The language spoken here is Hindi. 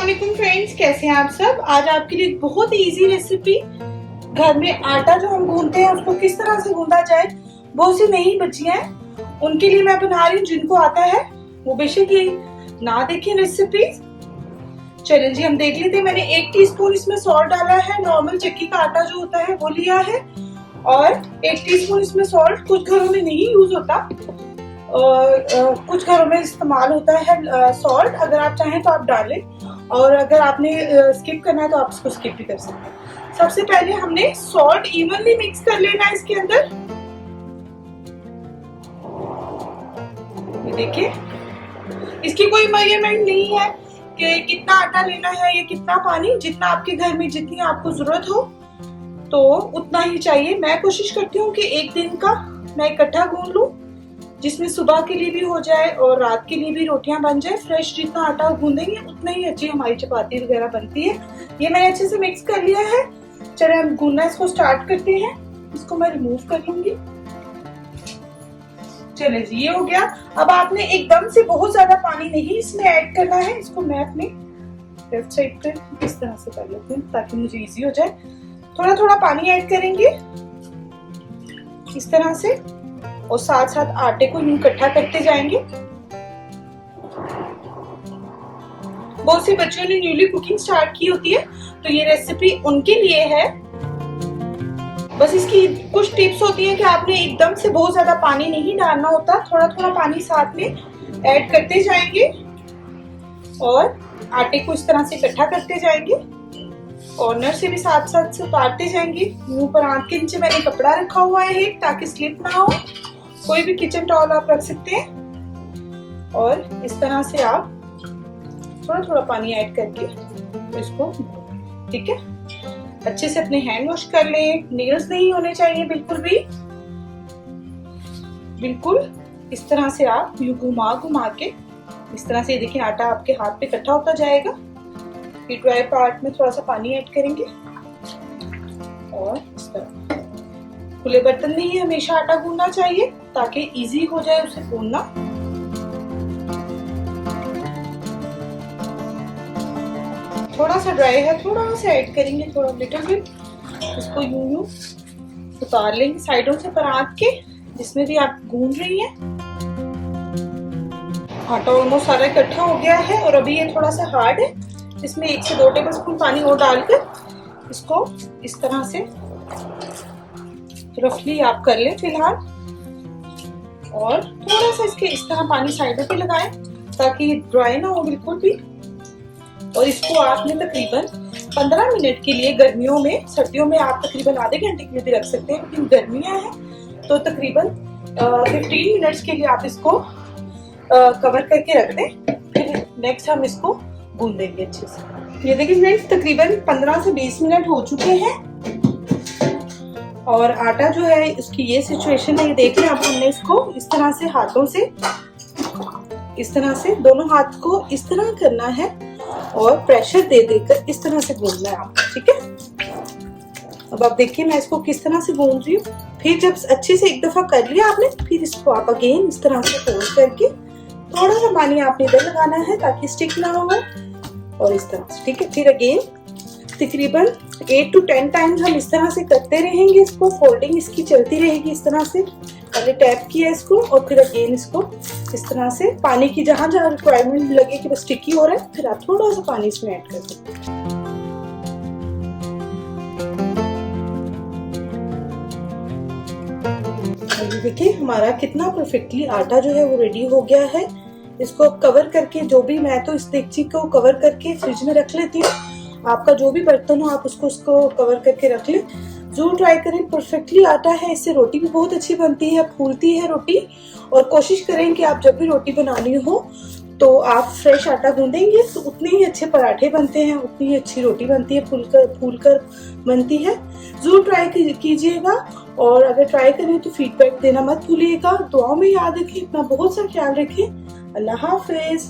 अस्सलामुअलैकुम फ्रेंड्स, कैसे हैं आप सब। आज आपके लिए एक बहुत इजी रेसिपी, घर में आटा जो हम गूंथते हैं उसको किस तरह से गूंदा जाए। बहुत सी नई बच्चियां हैं, उनके लिए मैं बना रही हूँ। जिनको आता है वो बेशक ये ना देखें रेसिपी। चलिए जी, हम देख लेते हैं। मैंने 1 टीस्पून इसमें सॉल्ट डाला है। नॉर्मल चक्की का आटा जो होता है वो लिया है। और 1 टीस्पून इसमें सॉल्ट। कुछ घरों में नहीं यूज होता और कुछ घरों में इस्तेमाल होता है सॉल्ट। अगर आप चाहें तो आप डालें, और अगर आपने स्किप करना है तो आप इसको स्किप भी कर सकते हैं। सबसे पहले हमने सॉल्ट इवनली मिक्स कर लेना है इसके अंदर। ये देखिए, इसकी कोई मेजरमेंट नहीं है कि कितना आटा लेना है या कितना पानी। जितना आपके घर में जितनी आपको जरूरत हो तो उतना ही चाहिए। मैं कोशिश करती हूँ कि एक दिन का मैं इकट्ठा गूंद लूं, जिसमें सुबह के लिए भी हो जाए और रात के लिए भी रोटियां बन जाए। फ्रेश जितना आटा गूंदेंगे उतना ही अच्छी हमारी चपाती वगैरह बनती है। ये मैंने अच्छे से मिक्स कर लिया है। चलिए हम गूंदना इसको स्टार्ट करते हैं। इसको मैं रिमूव कर लूंगी। चलिए जी, ये हो गया। अब आपने एकदम से बहुत ज्यादा पानी नहीं इसमें ऐड करना है। इसको मैं अपने लेफ्ट साइड पे इस तरह से कर लेती हूँ ताकि मुझे इजी हो जाए। थोड़ा थोड़ा पानी ऐड करेंगे इस तरह से, और साथ साथ आटे को यूं इकट्ठा करते जाएंगे। बहुत सी बच्चियों ने न्यूली कुकिंग स्टार्ट की होती है तो ये रेसिपी उनके लिए है। बस इसकी कुछ टिप्स होती हैं कि आपने एकदम से बहुत ज्यादा पानी नहीं डालना होता। थोड़ा थोड़ा पानी साथ में ऐड करते जाएंगे और आटे को इस तरह से इकट्ठा करते जाएंगे। कॉर्नर से भी साथ साथ से उतारते जाएंगे। मुंह पर आंख के नीचे मैंने कपड़ा रखा हुआ है ताकि स्लिप ना हो। कोई भी किचन टॉवल आप रख सकते हैं। और इस तरह से आप थोड़ा थोड़ा पानी ऐड करके इसको, ठीक है, अच्छे से अपने हैंड वॉश कर लें। नेल्स नहीं होने चाहिए बिल्कुल भी। बिल्कुल इस तरह से आप यूं घुमा घुमा के इस तरह से, देखिए आटा आपके हाथ पे इकट्ठा होता जाएगा। फिर ड्राई पार्ट में थोड़ा सा पानी ऐड करेंगे और इस तरह। खुले बर्तन में ही हमेशा आटा गूंदना चाहिए ताकि इजी हो जाए उसे गूंदना। थोड़ा सा ड्राई है, थोड़ा सा ऐड करेंगे, थोड़ा लिटिल बिट। इसको यूं यूं उतार लेंगे साइडों से परात के, जिसमें भी आप गूंद रही हैं। आटा ऑलमोस्ट सारा इकट्ठा हो गया है और अभी ये थोड़ा सा हार्ड है। इसमें 1 से 2 टेबलस्पून पानी और डालकर इसको इस तरह से रफली आप कर लें फिलहाल। और थोड़ा सा इसके इस तरह पानी साइडों पे लगाएं ताकि ड्राई ना हो बिल्कुल भी। और इसको आपने तकरीबन 15 मिनट के लिए, गर्मियों में, सर्दियों में आप तकरीबन आधे घंटे के लिए भी रख सकते हैं, लेकिन गर्मियां हैं तो तकरीबन 15 मिनट्स के लिए आप इसको कवर करके रख दें। फिर नेक्स्ट हम इसको गूंदेंगे अच्छे से। ये देखिए फ्रेंड्स, तकरीबन 15 से 20 मिनट हो चुके हैं और आटा जो है इसकी ये सिचुएशन है। ये देख लें, अब हमने इसको इस तरह से हाथों से, इस तरह से दोनों हाथ को इस तरह करना है और प्रेशर दे देकर इस तरह से गूंदना है आप, ठीक है। अब आप देखिए मैं इसको किस तरह से गूंद रही हूँ। फिर जब अच्छे से एक दफा कर लिया आपने, फिर इसको आप अगेन इस तरह से फोल्ड करके थोड़ा सा पानी आपने इधर लगाना है ताकि स्टिक ना हो, और इस तरह से, ठीक है। फिर अगेन तकरीबन 8 to 10 टाइम्स हम इस तरह से करते रहेंगे। इसको फोल्डिंग इसकी चलती रहेगी इस तरह से। पहले टैप किया इसको और फिर अगेन इसको इस तरह से, पानी की जहां जहां रिक्वायरमेंट लगे कि बस स्टिकी हो रहा है, फिर आप थोड़ा सा पानी इसमें ऐड कर सकते हैं। देखिए हमारा कितना परफेक्टली आटा जो है वो रेडी हो गया है। इसको कवर करके, जो भी, मैं तो इस देगची को कवर करके फ्रिज में रख लेती हूँ। आपका जो भी बर्तन हो आप उसको कवर करके रख लें। जरूर ट्राई करें, परफेक्टली आटा है, इससे रोटी भी बहुत अच्छी बनती है, फूलती है रोटी। और कोशिश करें कि आप जब भी रोटी बनानी हो तो आप फ्रेश आटा गूंदेंगे तो उतने ही अच्छे पराठे बनते हैं, उतनी ही अच्छी रोटी बनती है, फूलकर बनती है। जरूर ट्राई कीजिएगा और अगर ट्राई करें तो फीडबैक देना मत भूलिएगा। दुआओं में याद रखें, अपना बहुत सा ख्याल रखें। अल्लाह हाफिज।